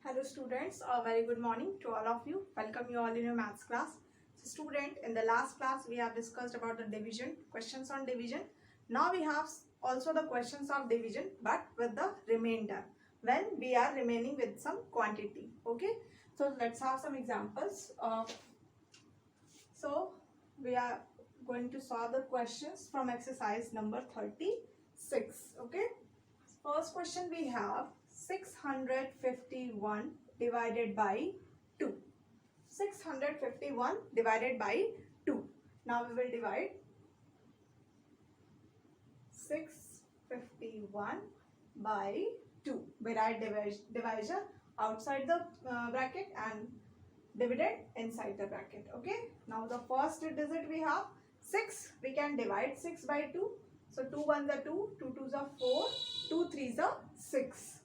Hello students, a very good morning to all of you. Welcome you all in your maths class. So student, in the last class we have discussed about the division, questions on division. Now we have also the questions of division but with the remainder when we are remaining with some quantity. Okay, so let's have some examples. So we are going to solve the questions from exercise number 36. Okay, first question we have 651 divided by 2. 651 divided by 2. Now we will divide 651 by 2. We write divisor outside the bracket and dividend inside the bracket. Okay. Now the first digit we have 6. We can divide 6 by 2. So 2 1s are 2, 2 2s are 4, 2 3s are 6.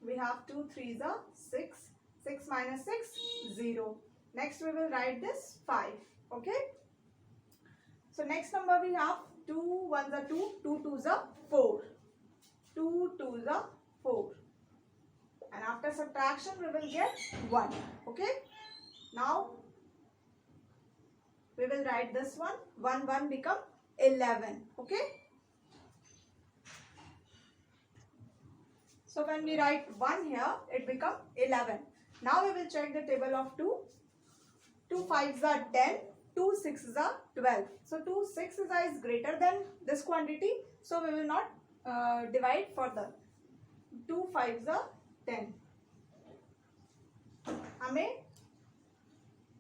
We have 2 3s are 6. 6 minus 6, 0. Next we will write this 5. Okay. So next number we have 2 1s are 2, 2 2s are 4. 2 2s are 4. And after subtraction we will get 1. Okay. Now we will write this one. 1 1 become 11. Okay. So when we write 1 here, it become 11. Now we will check the table of 2. 2 5s are 10. 2 6s are 12. So 2 6s is greater than this quantity. So we will not divide further. 2 5s are 10. हमें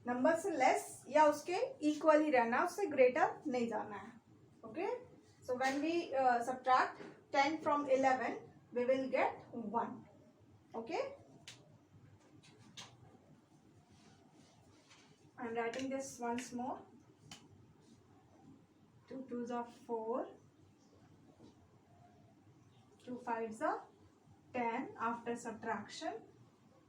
number से less या उसके equal ही रहना, उससे greater नहीं जाना है. Okay. So when we subtract 10 from 11, we will get 1. Okay. I am writing this once more. 2 2s are 4. 2 5s are 10. After subtraction,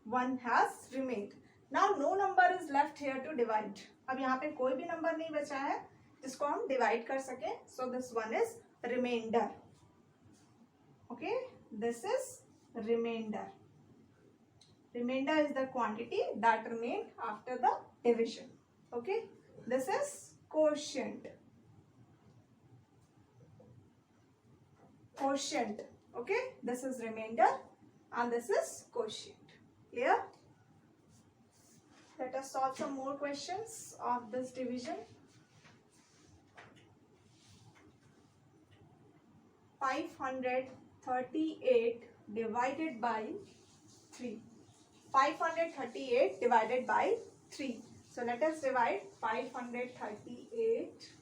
1 has remained. Now no number is left here to divide. अब यहाँ पे कोई भी number नहीं बचा है जिसको हम डिवाइड कर सके. So this one is remainder. Okay, this is remainder. Remainder is the quantity that remained after the division. Okay, this is quotient. Quotient. Okay, this is remainder and this is quotient. Clear? Let us solve some more questions of this division. 538 divided by 3. 538 divided by 3. So let us divide 538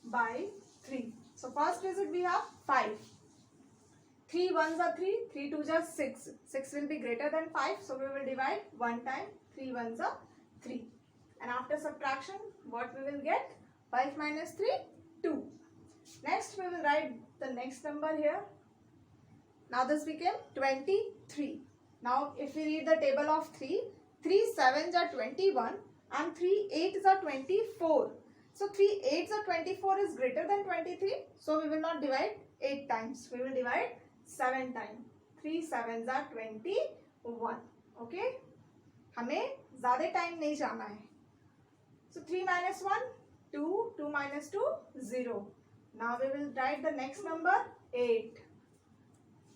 by 3. So first digit we have 5. 3 1s are 3, 3 2s are 6. 6 will be greater than 5, so we will divide 1 time. 3 1s are 3. And after subtraction, what we will get? 5 minus 3, 2. Next we will write the next number here. Now this became 23. Now if we read the table of 3, 3 7s are 21 and 3 8s are 24. So 3 8s are 24 is greater than 23. So we will not divide 8 times. We will divide 7 times. 3 7s are 21. Okay. हमें ज़्यादा time नहीं जाना है. So 3 minus 1, 2. 2 minus 2, 0. Now we will write the next number 8.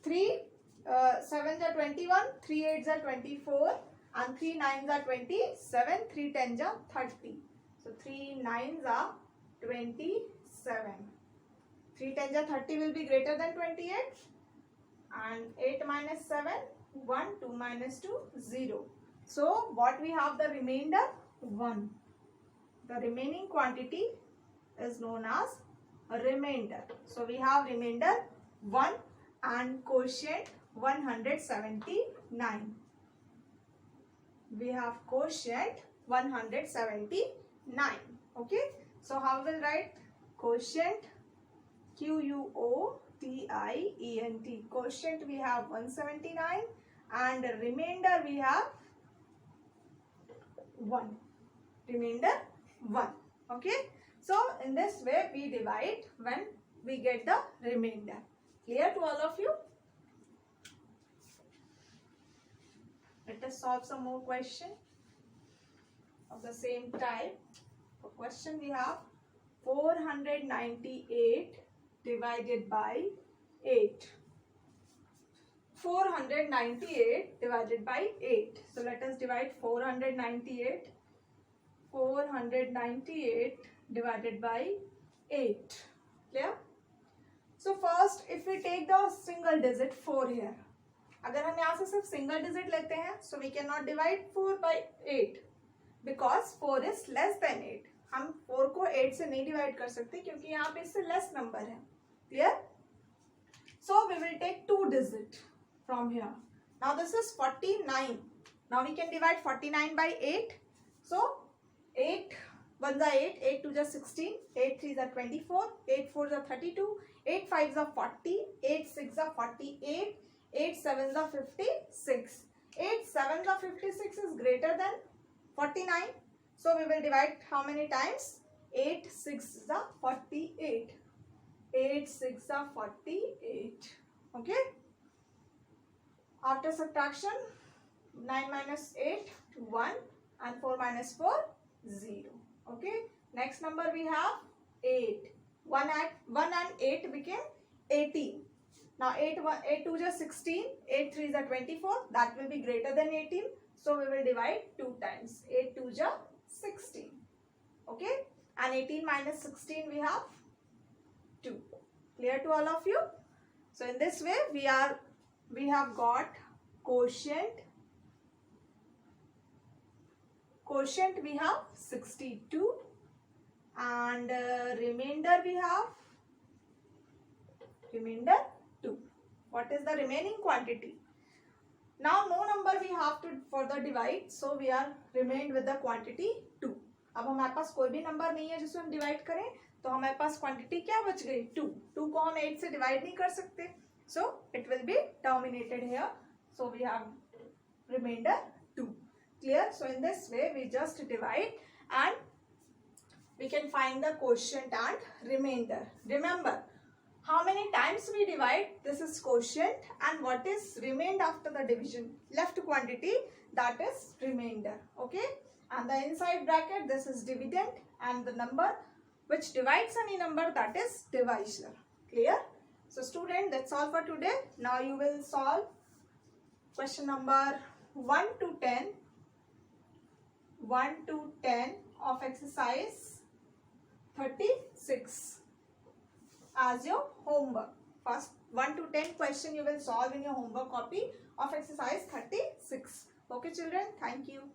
3 7s are 21, 3 8s are 24 and 3 9s are 27, 3 10s are 30. So 3 9s are 27. 3 10s are 30 will be greater than 28 and 8 minus 7, 1, 2 minus 2, 0. So what we have the remainder? 1. The remaining quantity is known as remainder. So we have remainder 1 and quotient 179. We have quotient 179. Okay. So how we will write quotient? Quotient. Quotient we have 179 and remainder we have 1. Remainder 1. Okay. So in this way we divide when we get the remainder. Clear to all of you? let us solve some more question of the same type. For question we have 498 divided by 8. 498 divided by 8. So let us divide 498 divided by 8. Clear? So first if we take the single digit 4 here, अगर हम यहाँ से सिर्फ single digit लेते हैं so we cannot divide 4 by 8 because 4 is less than 8. हम 4 को 8 से नहीं डिवाइड कर सकते क्योंकि यहाँ पे इससे लेस नंबर है. Clear? So we will take 2 digit from here. Now this is 49. Now we can divide 49 by 8. So 8 1 is 8, 8 2 is 16, 8 3 is 24, 8 4 is 32, 8 5 is 40, 8 6 is 48, 8 7 is 56. 8 7 is 56 is greater than 49. So we will divide how many times? 8 6 is 48. 8 6 is 48. Okay. After subtraction, 9 minus 8 1 and 4 minus 4 0. Okay. Next number we have 8. 1 and 8 became 18. Now 8 2 is 16, 8 3 is 24. That will be greater than 18. So we will divide 2 times. 8 2 is 16. Okay. And 18 minus 16 we have 2. Clear to all of you? So in this way we have got quotient. Quotient we have 62 and remainder we have remainder 2. What is the remaining quantity? Now no number we have to further divide, so we are remained with the quantity 2. अब हमारे पास कोई भी number नहीं है जिसको हम divide करें, तो हमारे पास क्वांटिटी क्या बच गई? 2. 2 को हम 8 से डिवाइड नहीं कर सकते, so it will be terminated here. So we have remainder 2. Clear? So in this way we just divide and we can find the quotient and remainder. Remember, how many times we divide, this is quotient, and what is remained after the division? Left quantity, that is remainder. Okay? And the inside bracket, this is dividend, and the number which divides any number, that is divisor. Clear? So student, that's all for today. Now you will solve question number 1 to 10 of exercise 36 as your homework. First 1 to 10 question you will solve in your homework copy of exercise 36. Okay children, thank you.